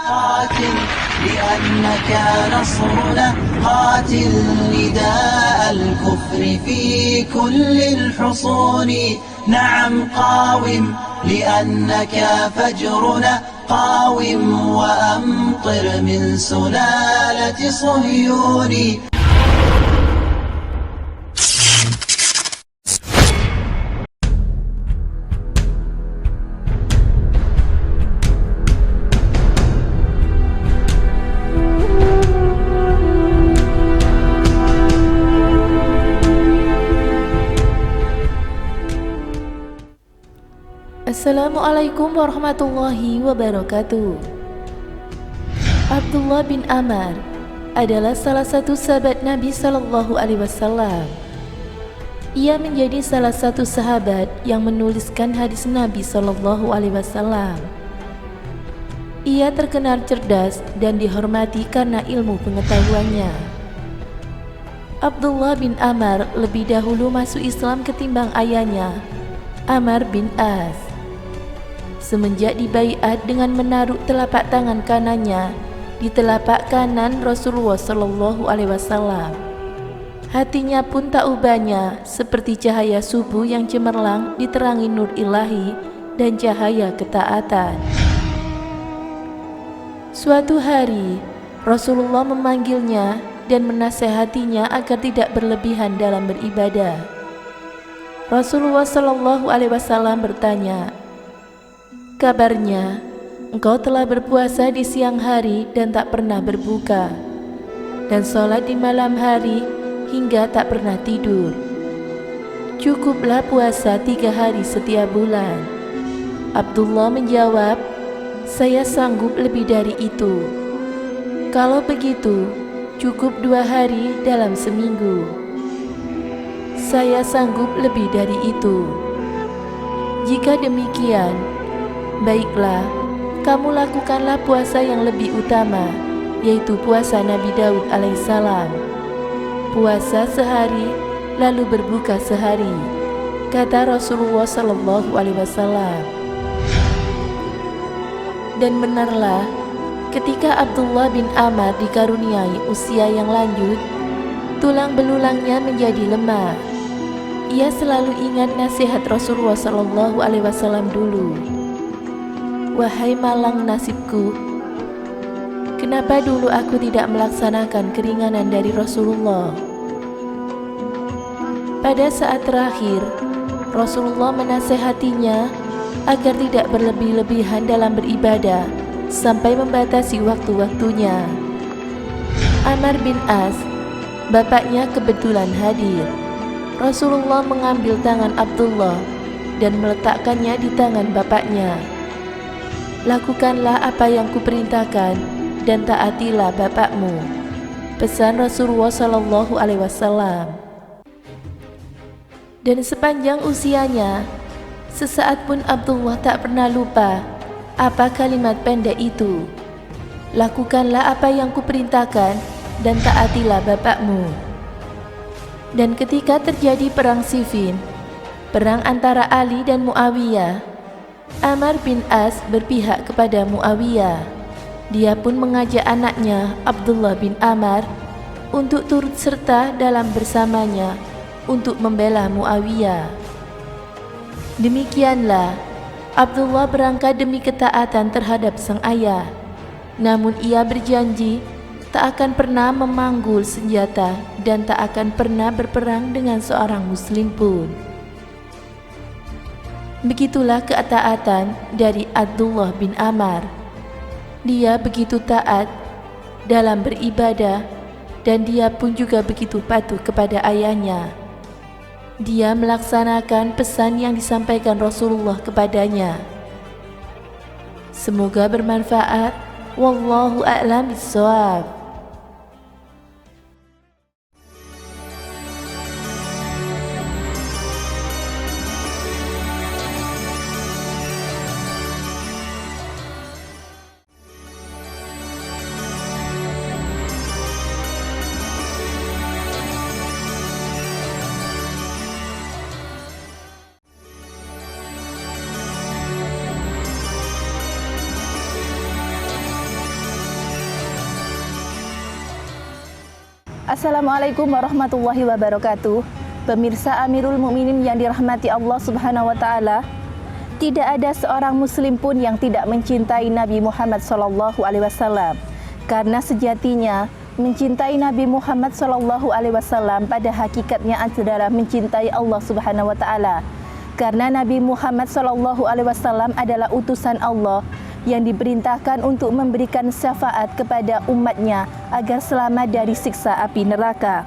قاتل لأنك نصرنا قاتل نداء الكفر في كل الحصون نعم قاوم لأنك فجرنا قاوم وأمطر من سلالة صهيون. Assalamualaikum warahmatullahi wabarakatuh. Abdullah bin Amr adalah salah satu sahabat Nabi Sallallahu Alaihi Wasallam. Ia menjadi salah satu sahabat yang menuliskan hadis Nabi Sallallahu Alaihi Wasallam. Ia terkenal cerdas dan dihormati karena ilmu pengetahuannya. Abdullah bin Amr lebih dahulu masuk Islam ketimbang ayahnya, Amr bin As. Semenjak dibaiat dengan menaruh telapak tangan kanannya di telapak kanan Rasulullah Sallallahu Alaihi Wasallam, hatinya pun tak ubahnya seperti cahaya subuh yang cemerlang diterangi nur ilahi dan cahaya ketaatan. Suatu hari Rasulullah memanggilnya dan menasihatinya agar tidak berlebihan dalam beribadah. Rasulullah Sallallahu Alaihi Wasallam bertanya, "Kabarnya, engkau telah berpuasa di siang hari dan tak pernah berbuka, dan sholat di malam hari hingga tak pernah tidur. Cukuplah puasa 3 hari setiap bulan." Abdullah menjawab, "Saya sanggup lebih dari itu. Kalau begitu, cukup 2 hari dalam seminggu." "Saya sanggup lebih dari itu." "Jika demikian, baiklah, kamu lakukanlah puasa yang lebih utama, yaitu puasa Nabi Daud alaihissalam. Puasa sehari, lalu berbuka sehari," kata Rasulullah Sallallahu Alaihi Wasallam. Dan benarlah, ketika Abdullah bin Amr dikaruniai usia yang lanjut, tulang belulangnya menjadi lemah. Ia selalu ingat nasihat Rasulullah Sallallahu Alaihi Wasallam dulu. "Wahai malang nasibku, kenapa dulu aku tidak melaksanakan keringanan dari Rasulullah?" Pada saat terakhir, Rasulullah menasehatinya agar tidak berlebih-lebihan dalam beribadah sampai membatasi waktu-waktunya. Amr bin As, bapaknya, kebetulan hadir. Rasulullah mengambil tangan Abdullah dan meletakkannya di tangan bapaknya. "Lakukanlah apa yang kuperintahkan dan taatilah bapakmu," pesan Rasulullah Sallallahu Alaihi Wasallam. Dan sepanjang usianya, sesaat pun Abdullah tak pernah lupa apa kalimat pendek itu. "Lakukanlah apa yang kuperintahkan dan taatilah bapakmu." Dan ketika terjadi perang Siffin, perang antara Ali dan Muawiyah, Amr bin As berpihak kepada Muawiyah. Dia pun mengajak anaknya Abdullah bin Amr untuk turut serta dalam bersamanya untuk membela Muawiyah. Demikianlah Abdullah berangkat demi ketaatan terhadap sang ayah. Namun ia berjanji tak akan pernah memanggul senjata dan tak akan pernah berperang dengan seorang muslim pun. Begitulah ketaatan dari Abdullah bin Amr. Dia begitu taat dalam beribadah dan dia pun juga begitu patuh kepada ayahnya. Dia melaksanakan pesan yang disampaikan Rasulullah kepadanya. Semoga bermanfaat. Wallahu a'lam bishawab. Assalamualaikum warahmatullahi wabarakatuh. Pemirsa Amirul Mukminin yang dirahmati Allah Subhanahu wa taala, tidak ada seorang muslim pun yang tidak mencintai Nabi Muhammad SAW. Karena sejatinya mencintai Nabi Muhammad SAW pada hakikatnya adalah mencintai Allah Subhanahu wa taala. Karena Nabi Muhammad SAW adalah utusan Allah yang diperintahkan untuk memberikan syafaat kepada umatnya agar selamat dari siksa api neraka.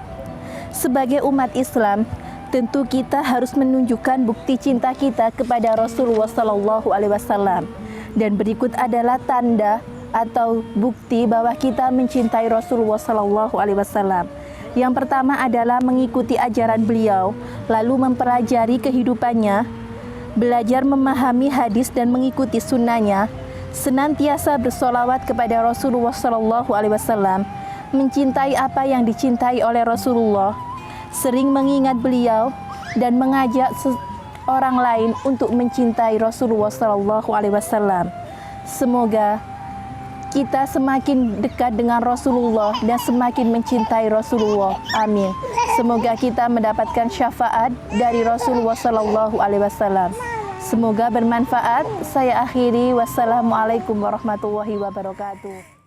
Sebagai umat Islam, tentu kita harus menunjukkan bukti cinta kita kepada Rasulullah SAW. Dan berikut adalah tanda atau bukti bahwa kita mencintai Rasulullah SAW. Yang pertama adalah mengikuti ajaran beliau, lalu mempelajari kehidupannya, belajar memahami hadis dan mengikuti sunnahnya, senantiasa bersolawat kepada Rasulullah SAW, mencintai apa yang dicintai oleh Rasulullah, sering mengingat beliau dan mengajak orang lain untuk mencintai Rasulullah SAW. Semoga kita semakin dekat dengan Rasulullah dan semakin mencintai Rasulullah. Amin. Semoga kita mendapatkan syafaat dari Rasulullah SAW. Semoga bermanfaat. Saya akhiri. Wassalamualaikum warahmatullahi wabarakatuh.